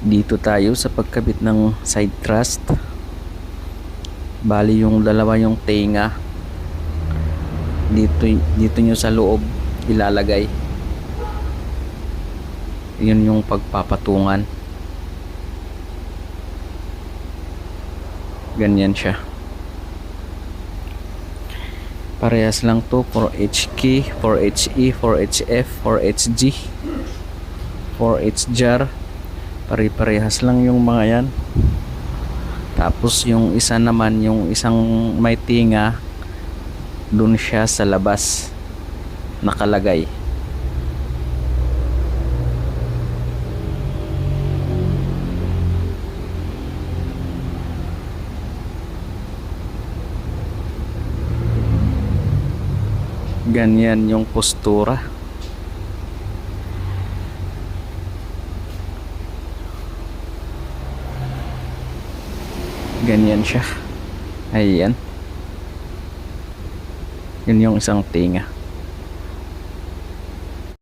Dito tayo sa pagkabit ng side thrust. Bali yung dalawa yung tenga dito nyo sa loob ilalagay. Yun yung pagpapatungan. Ganyan siya. Parehas lang to for HK, for HE, for HF, for HG, for HJAR. Pare-parehas lang yung mga yan. Tapos yung isa naman, yung isang may tinga, dun siya sa labas nakalagay. Ganyan yung postura. Ganyan siya. Ayan. Yun yung isang tinga.